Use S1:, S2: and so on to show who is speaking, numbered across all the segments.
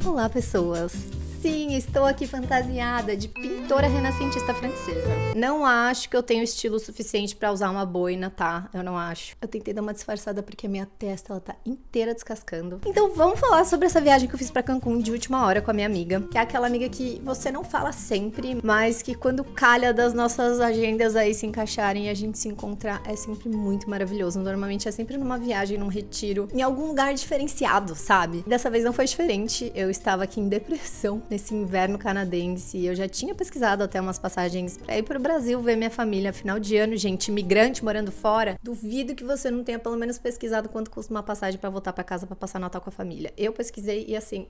S1: Olá, pessoas! Sim, estou aqui fantasiada de pintora renascentista francesa. Não acho que eu tenho estilo suficiente pra usar uma boina, tá? Eu não acho. Eu tentei dar uma disfarçada porque a minha testa, ela tá inteira descascando. Então vamos falar sobre essa viagem que eu fiz pra Cancún de última hora com a minha amiga. Que é aquela amiga que você não fala sempre, mas que quando calha das nossas agendas aí se encaixarem e a gente se encontrar, é sempre muito maravilhoso. Normalmente é sempre numa viagem, num retiro, em algum lugar diferenciado, sabe? Dessa vez não foi diferente. Eu estava aqui em depressão nesse inverno canadense e eu já tinha pesquisado até umas passagens pra ir pro Brasil ver minha família final de ano, gente, imigrante morando fora. Duvido que você não tenha pelo menos pesquisado quanto custa uma passagem pra voltar pra casa pra passar Natal com a família. Eu pesquisei e assim,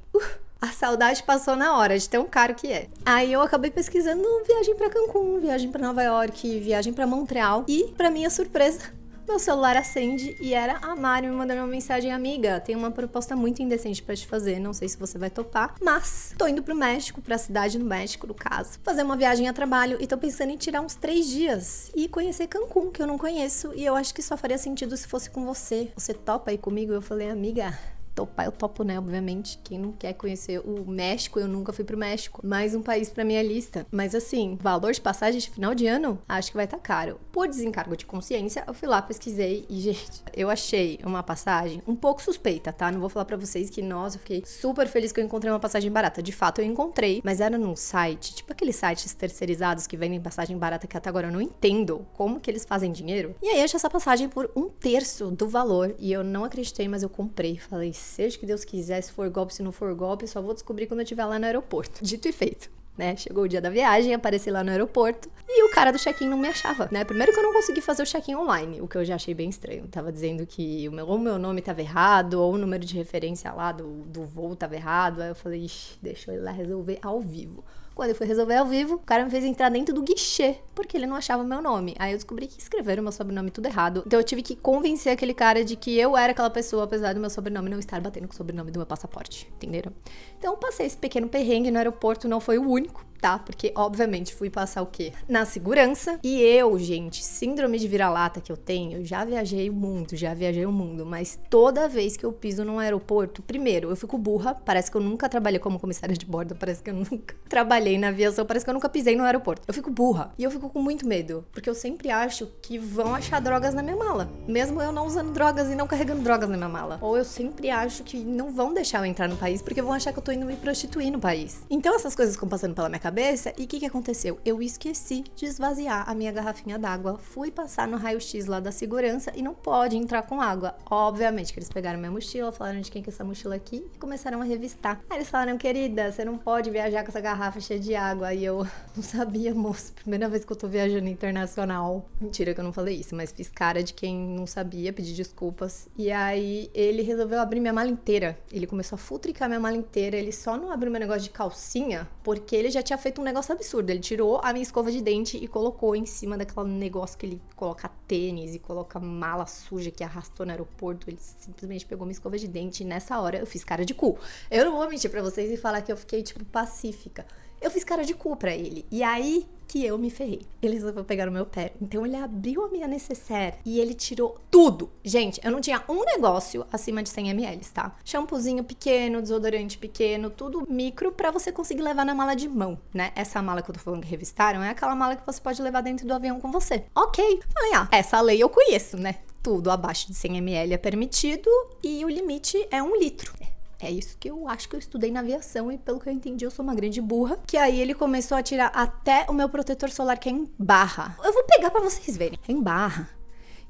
S1: a saudade passou na hora de tão caro que é. Aí eu acabei pesquisando viagem pra Cancún, viagem pra Nova York, viagem pra Montreal e, pra minha surpresa, meu celular acende e era a Mari me mandando uma mensagem: amiga, tem uma proposta muito indecente pra te fazer, não sei se você vai topar, mas tô indo pro México, pra cidade no México, no caso, fazer uma viagem a trabalho e tô pensando em tirar uns 3 dias e conhecer Cancún, que eu não conheço, e eu acho que só faria sentido se fosse com você. Você topa aí comigo? Eu falei: amiga, topar eu topo, né? Obviamente. Quem não quer conhecer o México? Eu nunca fui pro México. Mais um país pra minha lista. Mas assim, valor de passagem de final de ano? Acho que vai estar caro. Por desencargo de consciência, eu fui lá, pesquisei e, gente, eu achei uma passagem um pouco suspeita, tá? Não vou falar pra vocês que, nossa, eu fiquei super feliz que eu encontrei uma passagem barata. De fato, eu encontrei, mas era num site, tipo aqueles sites terceirizados que vendem passagem barata que até agora eu não entendo como que eles fazem dinheiro. E aí, achei essa passagem por 1/3 do valor e eu não acreditei, mas eu comprei. Falei, seja o que Deus quiser, se for golpe, se não for golpe, só vou descobrir quando eu estiver lá no aeroporto. Dito e feito, né? Chegou o dia da viagem, apareci lá no aeroporto e o cara do check-in não me achava, né? Primeiro que eu não consegui fazer o check-in online, o que eu já achei bem estranho. Tava dizendo que ou o meu nome tava errado, ou o número de referência lá do voo tava errado. Aí eu falei, ixi, deixa eu ir lá resolver ao vivo. Quando eu fui resolver ao vivo, o cara me fez entrar dentro do guichê, porque ele não achava o meu nome. Aí eu descobri que escreveram meu sobrenome tudo errado. Então eu tive que convencer aquele cara de que eu era aquela pessoa, apesar do meu sobrenome não estar batendo com o sobrenome do meu passaporte. Entenderam? Então eu passei esse pequeno perrengue no aeroporto, não foi o único, tá? Porque, obviamente, fui passar o quê? Na segurança. E eu, gente, síndrome de vira-lata que eu tenho, já viajei o mundo, mas toda vez que eu piso num aeroporto, primeiro, eu fico burra, parece que eu nunca trabalhei como comissária de bordo, parece que eu nunca trabalhei na aviação, parece que eu nunca pisei no aeroporto. Eu fico burra. E eu fico com muito medo, porque eu sempre acho que vão achar drogas na minha mala, mesmo eu não usando drogas e não carregando drogas na minha mala. Ou eu sempre acho que não vão deixar eu entrar no país, porque vão achar que eu tô indo me prostituir no país. Então essas coisas ficam passando pela minha cabeça, e o que aconteceu? Eu esqueci de esvaziar a minha garrafinha d'água, fui passar no raio-x lá da segurança e não pode entrar com água. Obviamente que eles pegaram minha mochila, falaram de quem que é essa mochila aqui e começaram a revistar. Aí eles falaram, querida, você não pode viajar com essa garrafa cheia de água. E eu não sabia, moço, primeira vez que eu tô viajando internacional. Mentira que eu não falei isso, mas fiz cara de quem não sabia, pedi desculpas. E aí ele resolveu abrir minha mala inteira. Ele começou a futricar minha mala inteira, ele só não abriu meu negócio de calcinha, porque ele já tinha feito um negócio absurdo. Ele tirou a minha escova de dente e colocou em cima daquele negócio que ele coloca tênis e coloca mala suja que arrastou no aeroporto. Ele simplesmente pegou minha escova de dente e nessa hora eu fiz cara de cu. Eu não vou mentir pra vocês e falar que eu fiquei, tipo, pacífica. Eu fiz cara de cu pra ele. E aí que eu me ferrei. Ele resolveu pegar o meu pé. Então ele abriu a minha necessaire e ele tirou tudo. Gente, eu não tinha um negócio acima de 100 ml, tá? Shampoozinho pequeno, desodorante pequeno, tudo micro pra você conseguir levar na mala de mão, né? Essa mala que eu tô falando que revistaram é aquela mala que você pode levar dentro do avião com você. Ok. Falei, essa lei eu conheço, né? Tudo abaixo de 100 ml é permitido e o limite é 1 litro. É isso que eu acho que eu estudei na aviação e pelo que eu entendi eu sou uma grande burra. Que aí ele começou a tirar até o meu protetor solar que é em barra. Eu vou pegar pra vocês verem. É em barra.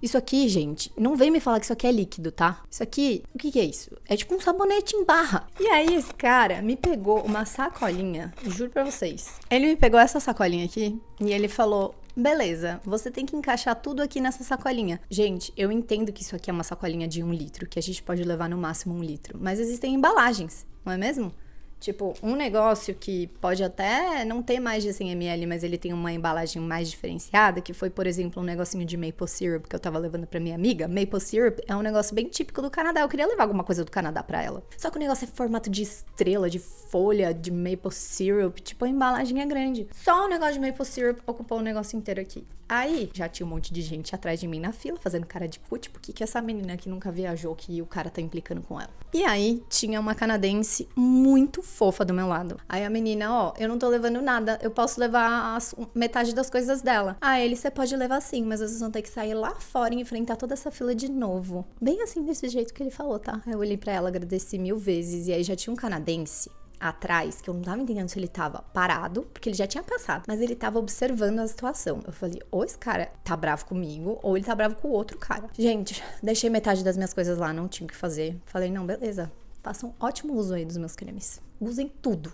S1: Isso aqui, gente, não vem me falar que isso aqui é líquido, tá? Isso aqui, o que é isso? É tipo um sabonete em barra. E aí esse cara me pegou uma sacolinha, juro pra vocês. Ele me pegou essa sacolinha aqui e ele falou, beleza, você tem que encaixar tudo aqui nessa sacolinha. Gente, eu entendo que isso aqui é uma sacolinha de 1 litro, que a gente pode levar no máximo 1 litro. Mas existem embalagens, não é mesmo? Tipo, um negócio que pode até não ter mais de 100 ml, mas ele tem uma embalagem mais diferenciada, que foi, por exemplo, um negocinho de maple syrup que eu tava levando pra minha amiga. Maple syrup é um negócio bem típico do Canadá. Eu queria levar alguma coisa do Canadá pra ela. Só que o negócio é formato de estrela, de folha, de maple syrup. Tipo, a embalagem é grande. Só o negócio de maple syrup ocupou o negócio inteiro aqui. Aí, já tinha um monte de gente atrás de mim na fila, fazendo cara de cu, tipo, o que essa menina que nunca viajou, que o cara tá implicando com ela? E aí, tinha uma canadense muito fofa do meu lado. Aí a menina, ó, eu não tô levando nada, eu posso levar metade das coisas dela. Ah, ele, você pode levar sim, mas vocês vão ter que sair lá fora e enfrentar toda essa fila de novo. Bem assim, desse jeito que ele falou, tá? Aí eu olhei pra ela, agradeci 1000 vezes, e aí já tinha um canadense atrás, que eu não tava entendendo se ele tava parado, porque ele já tinha passado, mas ele tava observando a situação. Eu falei, ou esse cara tá bravo comigo, ou ele tá bravo com o outro cara. Gente, deixei metade das minhas coisas lá, não tinha o que fazer. Falei, não, beleza, façam ótimo uso aí dos meus cremes. Usem tudo.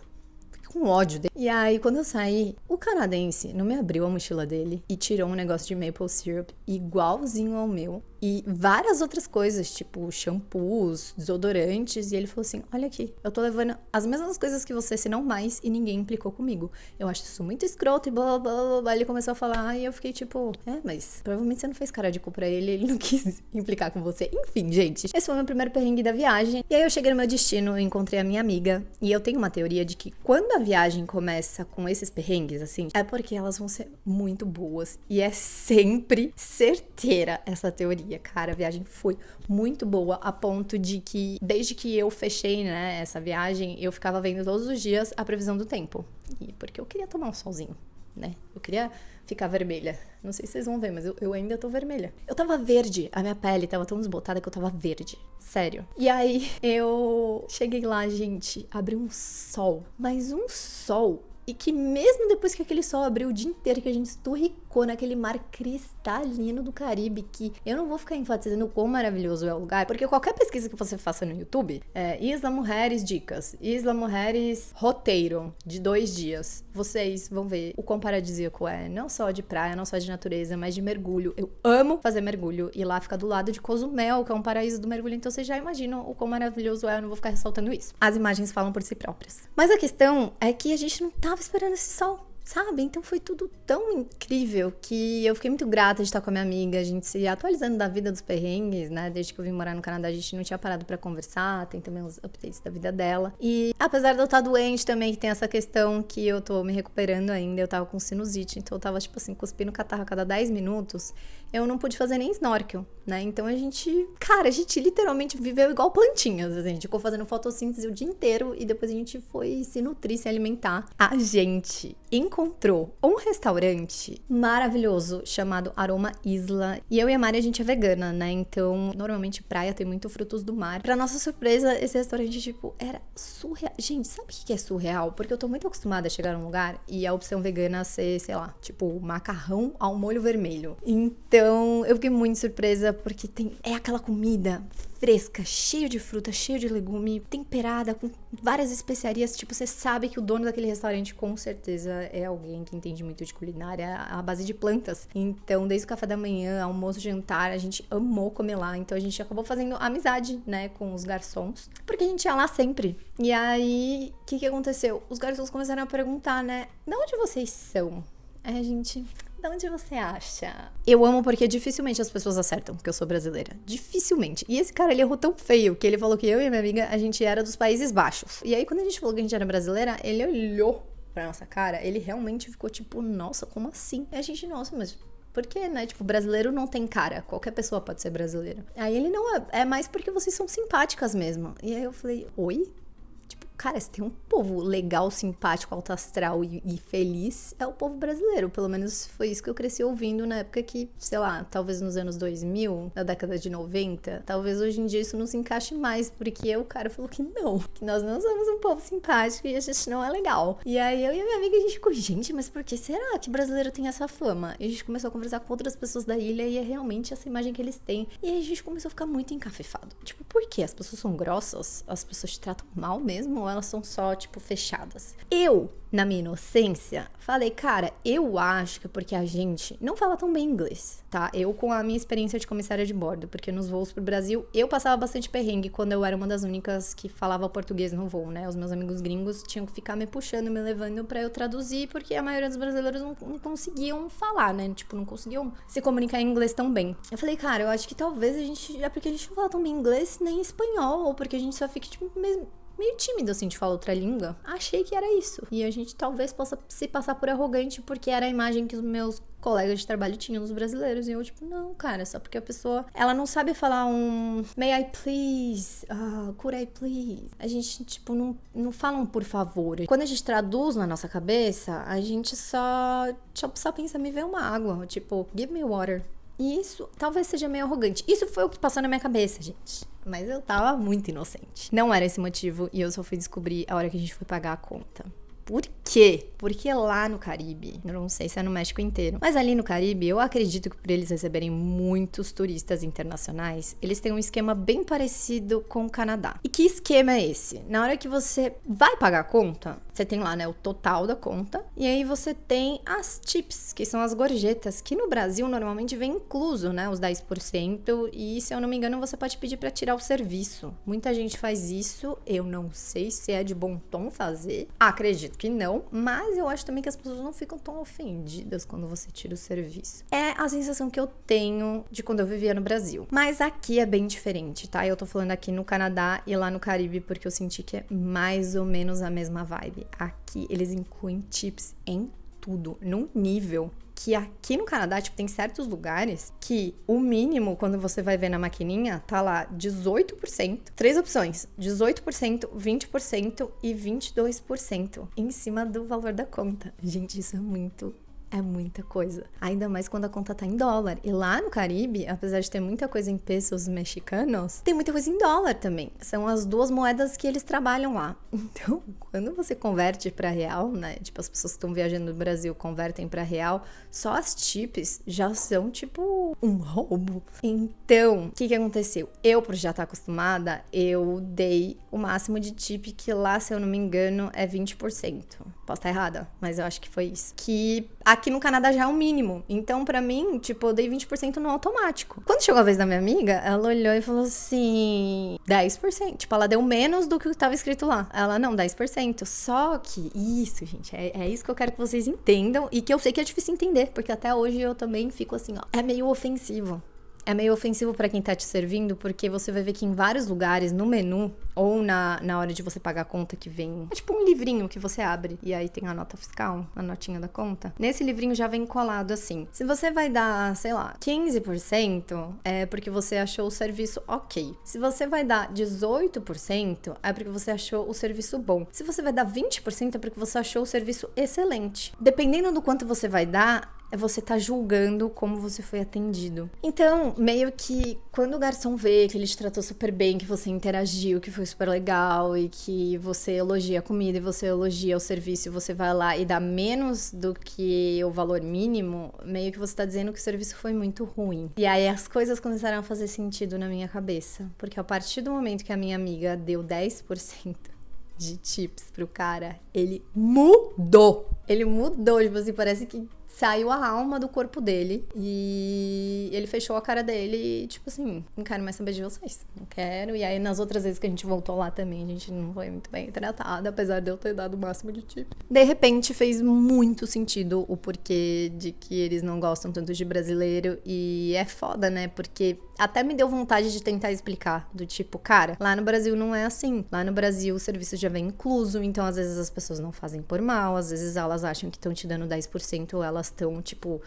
S1: Com ódio dele. E aí, quando eu saí, o canadense não me abriu a mochila dele e tirou um negócio de maple syrup igualzinho ao meu. E várias outras coisas, tipo shampoos, desodorantes. E ele falou assim, olha aqui, eu tô levando as mesmas coisas que você, se não mais, e ninguém implicou comigo. Eu acho isso muito escroto e blá, blá, blá, blá. Ele começou a falar e eu fiquei tipo, mas provavelmente você não fez cara de cu pra ele não quis implicar com você. Enfim, gente, esse foi o meu primeiro perrengue da viagem. E aí eu cheguei no meu destino, encontrei a minha amiga. E eu tenho uma teoria de que quando a viagem começa com esses perrengues, assim, é porque elas vão ser muito boas. E é sempre certeira essa teoria. Cara, a viagem foi muito boa, a ponto de que, desde que eu fechei, né, essa viagem, eu ficava vendo todos os dias a previsão do tempo. E porque eu queria tomar um solzinho, né? Eu queria ficar vermelha. Não sei se vocês vão ver, mas eu ainda tô vermelha. Eu tava verde, a minha pele tava tão desbotada que eu tava verde. Sério. E aí, eu cheguei lá, gente, abriu um sol. Mas um sol. E que mesmo depois que aquele sol abriu o dia inteiro, que a gente esturricou naquele mar cristalino do Caribe, que eu não vou ficar enfatizando o quão maravilhoso é o lugar, porque qualquer pesquisa que você faça no YouTube, Isla Mujeres Dicas, Isla Mujeres Roteiro, de 2 dias, vocês vão ver o quão paradisíaco é, não só de praia, não só de natureza, mas de mergulho. Eu amo fazer mergulho, e lá fica do lado de Cozumel, que é um paraíso do mergulho, então vocês já imaginam o quão maravilhoso é, eu não vou ficar ressaltando isso. As imagens falam por si próprias. Mas a questão é que a gente não tava esperando esse sol, sabe? Então foi tudo tão incrível que eu fiquei muito grata de estar com a minha amiga, a gente se atualizando da vida dos perrengues, né? Desde que eu vim morar no Canadá, a gente não tinha parado pra conversar, tem também os updates da vida dela. E apesar de eu estar doente também, que tem essa questão que eu tô me recuperando ainda, eu tava com sinusite, então eu tava, tipo assim, cuspindo catarro a cada 10 minutos, eu não pude fazer nem snorkel, né? Então a gente literalmente viveu igual plantinhas, assim, a gente ficou fazendo fotossíntese o dia inteiro e depois a gente foi se nutrir, se alimentar. A gente encontrou um restaurante maravilhoso chamado Aroma Isla. E eu e a Mari, a gente é vegana, né? Então, normalmente praia tem muito frutos do mar. Pra nossa surpresa, esse restaurante, tipo, era surreal. Gente, sabe o que é surreal? Porque eu tô muito acostumada a chegar num lugar e a opção vegana ser, sei lá, tipo, macarrão ao molho vermelho. Então, eu fiquei muito surpresa porque é aquela comida fresca, cheia de fruta, cheia de legume, temperada com várias especiarias. Tipo, você sabe que o dono daquele restaurante com certeza é alguém que entende muito de culinária à base de plantas. Então, desde o café da manhã, almoço, jantar, a gente amou comer lá. Então, a gente acabou fazendo amizade, né, com os garçons, porque a gente ia lá sempre. E aí, o que aconteceu? Os garçons começaram a perguntar, né, de onde vocês são? Aí a gente... De onde você acha? Eu amo porque dificilmente as pessoas acertam que eu sou brasileira. Dificilmente. E esse cara, ele errou tão feio que ele falou que eu e a minha amiga, a gente era dos Países Baixos. E aí, quando a gente falou que a gente era brasileira, ele olhou pra nossa cara, ele realmente ficou tipo, nossa, como assim? E a gente, nossa, mas... Por quê, né? Tipo, brasileiro não tem cara. Qualquer pessoa pode ser brasileira. Aí ele, não, é mais porque vocês são simpáticas mesmo. E aí eu falei, oi? Cara, se tem um povo legal, simpático, alto astral e feliz, é o povo brasileiro. Pelo menos foi isso que eu cresci ouvindo na época que, sei lá, talvez nos anos 2000, na década de 90, talvez hoje em dia isso não se encaixe mais, porque o cara falou que não, que nós não somos um povo simpático e a gente não é legal. E aí eu e a minha amiga, a gente ficou, gente, mas por que será que brasileiro tem essa fama? E a gente começou a conversar com outras pessoas da ilha e é realmente essa imagem que eles têm. E aí a gente começou a ficar muito encafifado. Tipo, por quê? As pessoas são grossas? As pessoas te tratam mal mesmo? Ou elas são só, tipo, fechadas? Eu, na minha inocência, falei, cara, eu acho que é porque a gente não fala tão bem inglês, tá? Eu, com a minha experiência de comissária de bordo, porque nos voos pro Brasil, eu passava bastante perrengue quando eu era uma das únicas que falava português no voo, né? Os meus amigos gringos tinham que ficar me puxando, me levando pra eu traduzir, porque a maioria dos brasileiros não conseguiam falar, né? Tipo, não conseguiam se comunicar em inglês tão bem. Eu falei, cara, eu acho que talvez a gente, é porque a gente não fala tão bem inglês nem espanhol, ou porque a gente só fica, tipo, meio tímida, assim, de falar outra língua. Achei que era isso. E a gente talvez possa se passar por arrogante porque era a imagem que os meus colegas de trabalho tinham dos brasileiros. E eu, tipo, não, cara, só porque a pessoa, ela não sabe falar um may I please, could I please. A gente, tipo, não fala um por favor. Quando a gente traduz na nossa cabeça, a gente só pensa, me vê uma água, tipo, give me water. E isso talvez seja meio arrogante. Isso foi o que passou na minha cabeça, gente. Mas eu tava muito inocente. Não era esse motivo e eu só fui descobrir a hora que a gente foi pagar a conta. Por quê? Porque lá no Caribe, eu não sei se é no México inteiro, mas ali no Caribe, eu acredito que por eles receberem muitos turistas internacionais, eles têm um esquema bem parecido com o Canadá. E que esquema é esse? Na hora que você vai pagar a conta, você tem lá, né, o total da conta, e aí você tem as tips, que são as gorjetas, que no Brasil normalmente vem incluso, né, os 10%, e se eu não me engano, você pode pedir pra tirar o serviço. Muita gente faz isso, eu não sei se é de bom tom fazer, acredito que não, mas eu acho também que as pessoas não ficam tão ofendidas quando você tira o serviço. É a sensação que eu tenho de quando eu vivia no Brasil. Mas aqui é bem diferente, tá? Eu tô falando aqui no Canadá e lá no Caribe porque eu senti que é mais ou menos a mesma vibe. Aqui eles incluem tips em tudo, num nível que aqui no Canadá, tipo, tem certos lugares que o mínimo, quando você vai ver na maquininha, tá lá 18%. 3 opções, 18%, 20% e 22% em cima do valor da conta. Gente, isso é muita coisa. Ainda mais quando a conta tá em dólar. E lá no Caribe, apesar de ter muita coisa em pesos mexicanos, tem muita coisa em dólar também. São as duas moedas que eles trabalham lá. Então, quando você converte pra real, né? Tipo, as pessoas que estão viajando no Brasil convertem pra real, só as tips já são, tipo, um roubo. Então, o que aconteceu? Eu, por já estar acostumada, eu dei o máximo de tip que lá, se eu não me engano, é 20%. Posso estar errada, mas eu acho que foi isso. Que aqui no Canadá já é o mínimo. Então, pra mim, tipo, eu dei 20% no automático. Quando chegou a vez da minha amiga, ela olhou e falou assim, 10%. Tipo, ela deu menos do que estava escrito lá. Ela, não, 10%. Só que isso, gente, é isso que eu quero que vocês entendam e que eu sei que é difícil entender, porque até hoje eu também fico assim, ó, é meio ofensivo. É meio ofensivo pra quem tá te servindo, porque você vai ver que em vários lugares, no menu, ou na hora de você pagar a conta que vem... É tipo um livrinho que você abre, e aí tem a nota fiscal, a notinha da conta. Nesse livrinho já vem colado assim. Se você vai dar, sei lá, 15%, é porque você achou o serviço ok. Se você vai dar 18%, é porque você achou o serviço bom. Se você vai dar 20%, é porque você achou o serviço excelente. Dependendo do quanto você vai dar, você tá julgando como você foi atendido. Então, meio que quando o garçom vê que ele te tratou super bem, que você interagiu, que foi super legal e que você elogia a comida e você elogia o serviço e você vai lá e dá menos do que o valor mínimo, meio que você tá dizendo que o serviço foi muito ruim. E aí as coisas começaram a fazer sentido na minha cabeça. Porque a partir do momento que a minha amiga deu 10% de tips pro cara, ele mudou. Ele mudou, tipo assim, parece que saiu a alma do corpo dele e ele fechou a cara dele e, tipo assim, não quero mais saber de vocês, não quero. E aí, nas outras vezes que a gente voltou lá também, a gente não foi muito bem tratada, apesar de eu ter dado o máximo de tip. De repente, fez muito sentido o porquê de que eles não gostam tanto de brasileiro e é foda, né? Porque até me deu vontade de tentar explicar, do tipo, cara, lá no Brasil não é assim. Lá no Brasil o serviço já vem incluso, então às vezes as pessoas não fazem por mal, às vezes elas acham que estão te dando 10%, elas estão, tipo,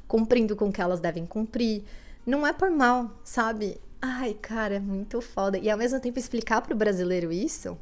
S1: cumprindo com o que elas devem cumprir. Não é por mal, sabe? Ai, cara, é muito foda. E ao mesmo tempo explicar pro brasileiro isso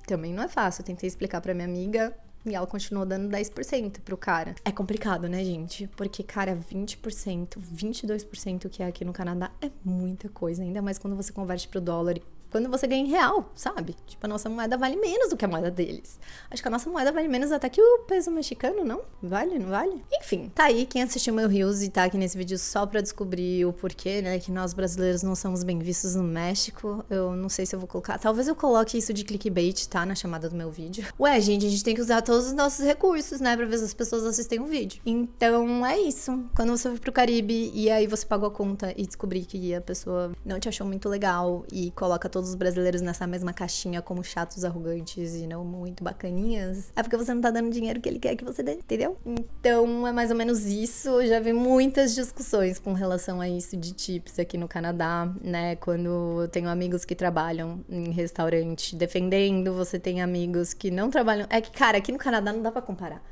S1: também não é fácil. Eu tentei explicar pra minha amiga e ela continuou dando 10% pro cara. É complicado, né, gente? Porque, cara, 20%, 22% que é aqui no Canadá é muita coisa. Ainda mais quando você converte pro dólar e quando você ganha em real, sabe? Tipo, a nossa moeda vale menos do que a moeda deles. Acho que a nossa moeda vale menos até que o peso mexicano, não? Vale, não vale? Enfim, tá aí quem assistiu meu Reels e tá aqui nesse vídeo só pra descobrir o porquê, né? Que nós brasileiros não somos bem vistos no México. Eu não sei se eu vou colocar. Talvez eu coloque isso de clickbait, tá? Na chamada do meu vídeo. Ué, gente, a gente tem que usar todos os nossos recursos, né? Pra ver se as pessoas assistem o vídeo. Então, é isso. Quando você foi pro Caribe e aí você pagou a conta e descobri que a pessoa não te achou muito legal e coloca todos todos os brasileiros nessa mesma caixinha como chatos, arrogantes e não muito bacaninhas, é porque você não tá dando dinheiro que ele quer que você dê, entendeu? Então é mais ou menos isso. Eu já vi muitas discussões com relação a isso de tips aqui no Canadá, né? Quando eu tenho amigos que trabalham em restaurante defendendo, você tem amigos que não trabalham. É que, cara, aqui no Canadá não dá pra comparar.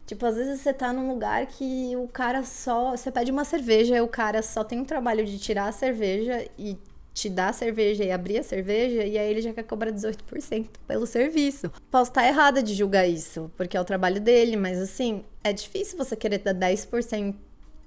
S1: Tipo, às vezes você tá num lugar que o cara só... Você pede uma cerveja e o cara só tem o trabalho de tirar a cerveja e te dar a cerveja e abrir a cerveja, e aí ele já quer cobrar 18% pelo serviço. Posso estar errada de julgar isso, porque é o trabalho dele, mas assim, é difícil você querer dar 10%...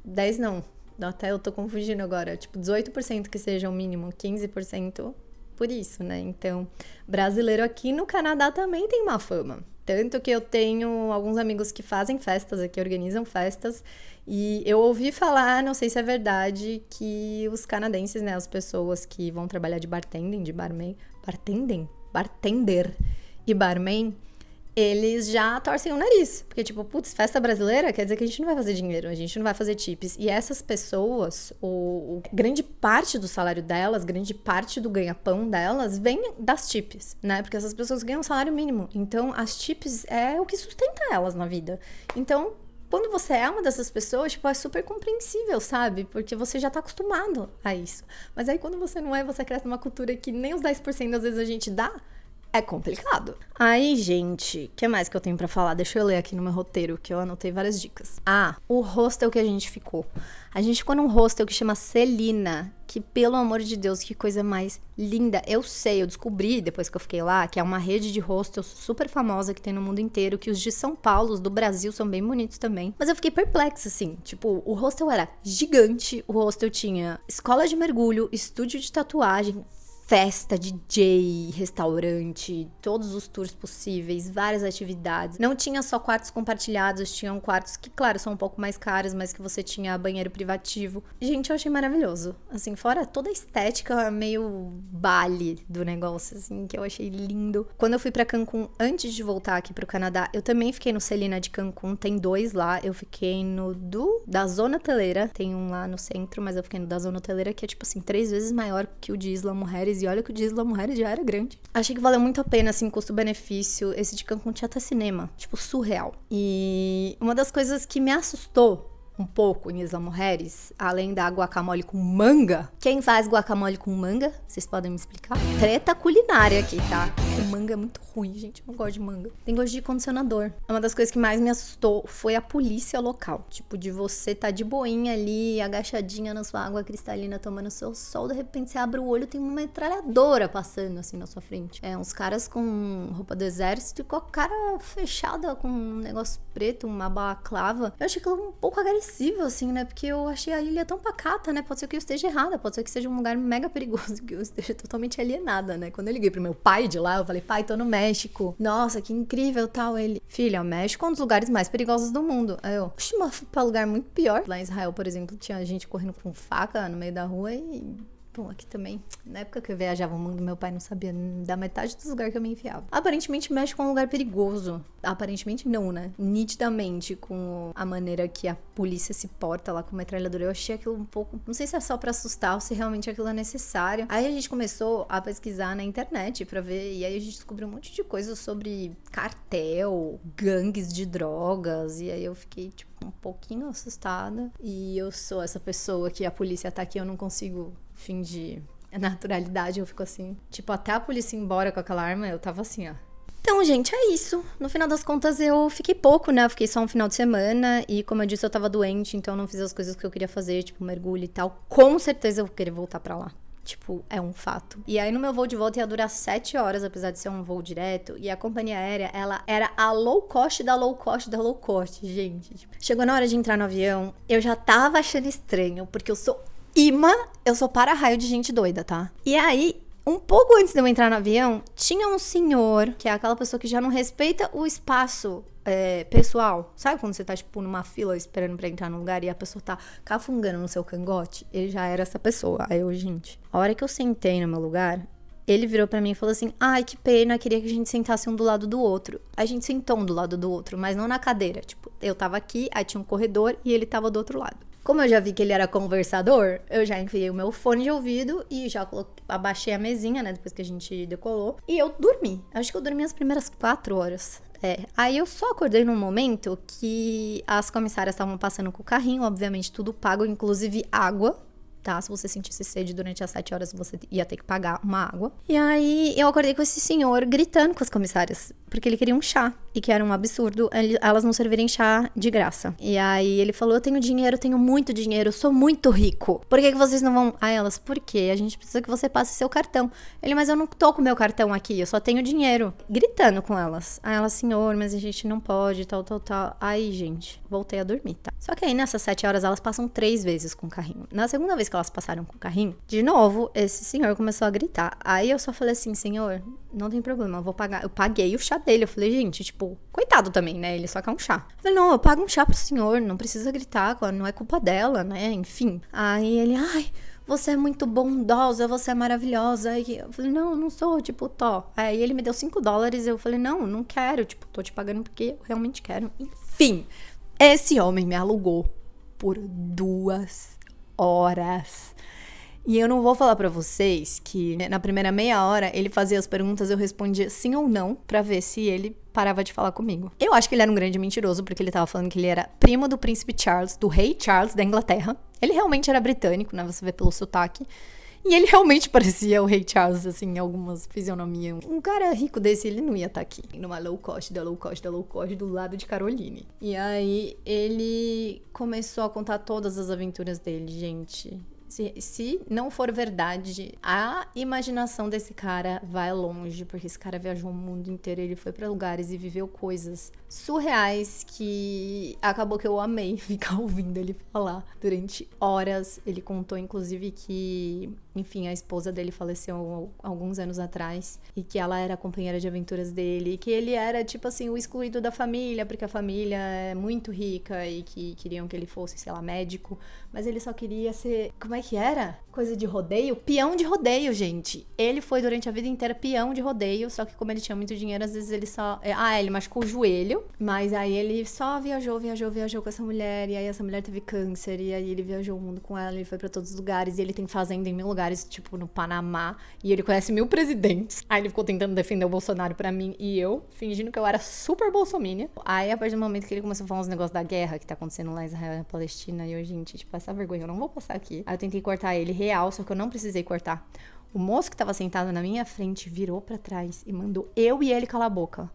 S1: 10 não, até eu tô confundindo agora. Tipo, 18% que seja o mínimo, 15% por isso, né? Então, brasileiro aqui no Canadá também tem uma fama. Tanto que eu tenho alguns amigos que fazem festas aqui, organizam festas, e eu ouvi falar, não sei se é verdade, que os canadenses, né, as pessoas que vão trabalhar de bartending, de barman, bartender e barman, eles já torcem o nariz. Porque, tipo, putz, festa brasileira quer dizer que a gente não vai fazer dinheiro, a gente não vai fazer tips. E essas pessoas, grande parte do salário delas, grande parte do ganha-pão delas vem das tips, né? Porque essas pessoas ganham um salário mínimo. Então, as tips é o que sustenta elas na vida. Então, quando você é uma dessas pessoas, tipo, é super compreensível, sabe? Porque você já tá acostumado a isso. Mas aí, quando você não é, você cresce numa cultura que nem os 10% às vezes a gente dá, é complicado. Aí, gente, o que mais que eu tenho pra falar? Deixa eu ler aqui no meu roteiro, que eu anotei várias dicas. O hostel que a gente ficou. A gente ficou num hostel que chama Celina, que, pelo amor de Deus, que coisa mais linda. Eu sei, eu descobri, depois que eu fiquei lá, que é uma rede de hostels super famosa que tem no mundo inteiro, que os de São Paulo, os do Brasil, são bem bonitos também. Mas eu fiquei perplexa, assim. Tipo, o hostel era gigante, o hostel tinha escola de mergulho, estúdio de tatuagem, festa, DJ, restaurante, todos os tours possíveis, várias atividades. Não tinha só quartos compartilhados, tinham quartos que, claro, são um pouco mais caros, mas que você tinha banheiro privativo. Gente, eu achei maravilhoso. Assim, fora toda a estética meio Bali do negócio, assim, que eu achei lindo. Quando eu fui pra Cancún, antes de voltar aqui pro Canadá, eu também fiquei no Celina de Cancún, tem 2 lá. Eu fiquei no da Zona Hoteleira, tem um lá no centro, mas eu fiquei no da Zona Hoteleira, que é, tipo assim, 3 vezes maior que o de Isla Mujeres. E olha que o de Isla Mujeres já era grande. Achei que valeu muito a pena, assim, custo-benefício. Esse de Cancún tinha até cinema. Tipo, surreal. E uma das coisas que me assustou um pouco em Isla Mujeres, além da guacamole com manga. Quem faz guacamole com manga? Vocês podem me explicar? Treta culinária aqui, tá? Porque manga é muito ruim, gente. Eu não gosto de manga. Tem gosto de condicionador. Uma das coisas que mais me assustou foi a polícia local. Tipo, de você tá de boinha ali, agachadinha na sua água cristalina, tomando seu sol. De repente, você abre o olho, tem uma metralhadora passando, assim, na sua frente. Uns caras com roupa do exército e com a cara fechada, com um negócio preto, uma balaclava. Eu achei aquilo um pouco agressivo, assim, né? Porque eu achei a ilha tão pacata, né? Pode ser que eu esteja errada, pode ser que seja um lugar mega perigoso, que eu esteja totalmente alienada, né? Quando eu liguei pro meu pai de lá, eu falei, pai, tô no México. Nossa, que incrível, tal. Ele, filha, o México é um dos lugares mais perigosos do mundo. Aí eu, oxe, mas fui pra lugar muito pior. Lá em Israel, por exemplo, tinha gente correndo com faca no meio da rua e... Bom, aqui também, na época que eu viajava o mundo, meu pai não sabia da metade dos lugares que eu me enfiava. Aparentemente, México é um lugar perigoso. Aparentemente não, né? Nitidamente, com a maneira que a polícia se porta lá com metralhadora. Eu achei aquilo um pouco... Não sei se é só pra assustar ou se realmente aquilo é necessário. Aí a gente começou a pesquisar na internet pra ver, e aí a gente descobriu um monte de coisas sobre cartel, gangues de drogas, e aí eu fiquei, tipo, um pouquinho assustada. E eu sou essa pessoa que a polícia tá aqui, eu não consigo fingir naturalidade, eu fico assim, tipo, até a polícia ir embora com aquela arma, eu tava assim, ó. Então, gente, é isso. No final das contas, eu fiquei pouco, né? Eu fiquei só um final de semana e, como eu disse, eu tava doente, então eu não fiz as coisas que eu queria fazer, tipo, mergulho e tal. Com certeza eu vou querer voltar pra lá. Tipo, é um fato. E aí, no meu voo de volta ia durar 7 horas, apesar de ser um voo direto. E a companhia aérea, ela era a low cost da low cost da low cost, gente. Tipo, chegou na hora de entrar no avião, eu já tava achando estranho, porque eu sou eu sou para-raio de gente doida, tá? E aí, um pouco antes de eu entrar no avião, tinha um senhor, que é aquela pessoa que já não respeita o espaço pessoal. Sabe quando você tá, tipo, numa fila esperando pra entrar num lugar e a pessoa tá cafungando no seu cangote? Ele já era essa pessoa. Aí eu, gente, a hora que eu sentei no meu lugar, ele virou pra mim e falou assim, ai, que pena, queria que a gente sentasse um do lado do outro. A gente sentou um do lado do outro, mas não na cadeira. Tipo, eu tava aqui, aí tinha um corredor e ele tava do outro lado. Como eu já vi que ele era conversador, eu já enfiei o meu fone de ouvido e já abaixei a mesinha, né, depois que a gente decolou. E eu dormi. Acho que eu dormi as primeiras 4 horas. Aí eu só acordei num momento que as comissárias estavam passando com o carrinho, obviamente tudo pago, inclusive água. Tá? Se você sentisse sede durante as 7 horas, você ia ter que pagar uma água. E aí, eu acordei com esse senhor gritando com as comissárias, porque ele queria um chá, e que era um absurdo elas não servirem chá de graça. E aí, ele falou, eu tenho dinheiro, tenho muito dinheiro, eu sou muito rico. Por que vocês não vão... Aí elas, por quê? A gente precisa que você passe seu cartão. Ele, mas eu não tô com meu cartão aqui, eu só tenho dinheiro. Gritando com elas. Aí ela, senhor, mas a gente não pode, tal. Aí, gente, voltei a dormir, tá? Só que aí, nessas 7 horas, elas passam 3 vezes com o carrinho. Na segunda vez que elas passaram com o carrinho, de novo, esse senhor começou a gritar. Aí eu só falei assim, senhor, não tem problema, eu vou pagar. Eu paguei o chá dele. Eu falei, gente, tipo, coitado também, né? Ele só quer um chá. Eu falei, não, eu pago um chá pro senhor, não precisa gritar, não é culpa dela, né? Enfim. Aí ele, ai, você é muito bondosa, você é maravilhosa. Aí eu falei, não sou, tipo, Aí ele me deu $5, eu falei, não quero, tipo, tô te pagando porque eu realmente quero. Enfim, esse homem me alugou por 2 horas. E eu não vou falar pra vocês que na primeira meia hora ele fazia as perguntas, eu respondia sim ou não pra ver se ele parava de falar comigo. Eu acho que ele era um grande mentiroso, porque ele tava falando que ele era primo do príncipe Charles, do rei Charles da Inglaterra. Ele realmente era britânico, né? Você vê pelo sotaque. E ele realmente parecia o rei Charles, assim, em algumas fisionomias. Um cara rico desse, ele não ia estar aqui. Numa low cost, do lado de Caroline. E aí, ele começou a contar todas as aventuras dele, gente. Se não for verdade, a imaginação desse cara vai longe, porque esse cara viajou o mundo inteiro, ele foi pra lugares e viveu coisas surreais que acabou que eu amei ficar ouvindo ele falar durante horas. Ele contou, inclusive, que, enfim, a esposa dele faleceu alguns anos atrás e que ela era a companheira de aventuras dele, e que ele era, tipo assim, o excluído da família, porque a família é muito rica e que queriam que ele fosse, sei lá, médico, mas ele só queria ser... Como é que era? Coisa de rodeio? Peão de rodeio, gente. Ele foi durante a vida inteira peão de rodeio, só que como ele tinha muito dinheiro, às vezes ele só... ele machucou o joelho, mas aí ele só viajou com essa mulher, e aí essa mulher teve câncer, e aí ele viajou o mundo com ela, ele foi pra todos os lugares, e ele tem fazenda em 1000 lugares, tipo no Panamá, e ele conhece 1000 presidentes. Aí ele ficou tentando defender o Bolsonaro pra mim e eu, fingindo que eu era super bolsominion. Aí, a partir do momento que ele começou a falar uns negócios da guerra que tá acontecendo lá em Israel e Palestina, e eu, gente, tipo, essa vergonha, eu não vou passar aqui. Aí eu tentei cortar ele real, só que eu não precisei cortar. O moço que tava sentado na minha frente virou pra trás e mandou eu e ele calar a boca.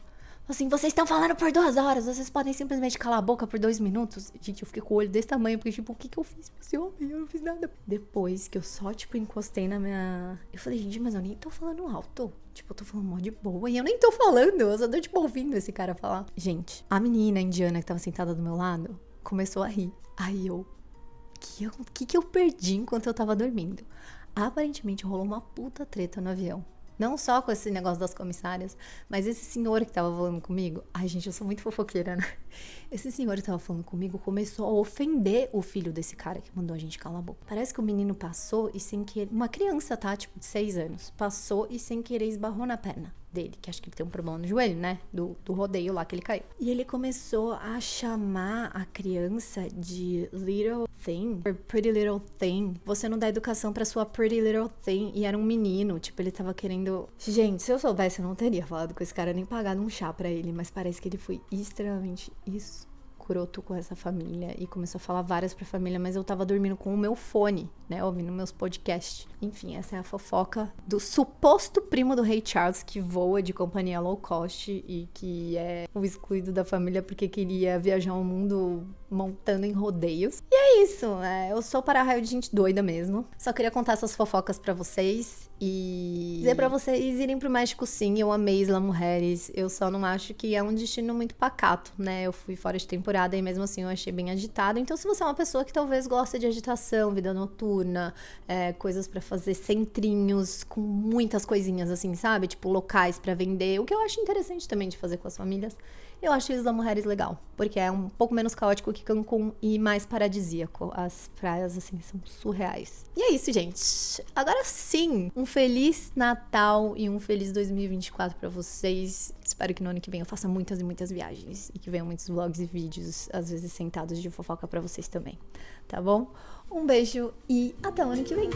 S1: Assim, vocês estão falando por 2 horas, vocês podem simplesmente calar a boca por 2 minutos. Gente, eu fiquei com o olho desse tamanho, porque, tipo, o que eu fiz pra esse homem? Eu não fiz nada. Depois que eu só, tipo, encostei na minha... Eu falei, gente, mas eu nem tô falando alto. Tipo, eu tô falando mó de boa e eu nem tô falando. Eu só tô, tipo, ouvindo esse cara falar. Gente, a menina indiana que tava sentada do meu lado começou a rir. Aí eu... O que eu perdi enquanto eu tava dormindo? Aparentemente rolou uma puta treta no avião. Não só com esse negócio das comissárias, mas esse senhor que tava falando comigo... Ai, gente, eu sou muito fofoqueira, né? Esse senhor que tava falando comigo começou a ofender o filho desse cara que mandou a gente calar a boca. Parece que o menino passou e sem querer... Uma criança, tá? Tipo, de 6 anos. Passou e sem querer esbarrou na perna dele, que acho que ele tem um problema no joelho, né? Do rodeio lá que ele caiu. E ele começou a chamar a criança de little thing, or pretty little thing. Você não dá educação pra sua pretty little thing. E era um menino, tipo, ele tava querendo... Gente, se eu soubesse, eu não teria falado com esse cara, nem pagado um chá pra ele, mas parece que ele foi extremamente escroto com essa família e começou a falar várias pra família, mas eu tava dormindo com o meu fone, né, ouvindo meus podcasts. Enfim, essa é a fofoca do suposto primo do rei Charles que voa de companhia low cost e que é o excluído da família porque queria viajar o mundo montando em rodeios. E é isso, eu sou para-raio de gente doida mesmo. Só queria contar essas fofocas pra vocês e dizer pra vocês irem pro México sim, eu amei Isla Mujeres, eu só não acho que é um destino muito pacato, né, eu fui fora de temporada e mesmo assim eu achei bem agitado, então se você é uma pessoa que talvez gosta de agitação, vida noturna, coisas pra fazer, centrinhos com muitas coisinhas assim, sabe, tipo locais pra vender, o que eu acho interessante também de fazer com as famílias, eu acho Isla Mujeres legal, porque é um pouco menos caótico que Cancún e mais paradisíaco. As praias, assim, são surreais. E é isso, gente. Agora sim, um Um Feliz Natal e um feliz 2024 pra vocês. Espero que no ano que vem eu faça muitas e muitas viagens e que venham muitos vlogs e vídeos, às vezes sentados de fofoca pra vocês também, tá bom? Um beijo e até o ano que vem!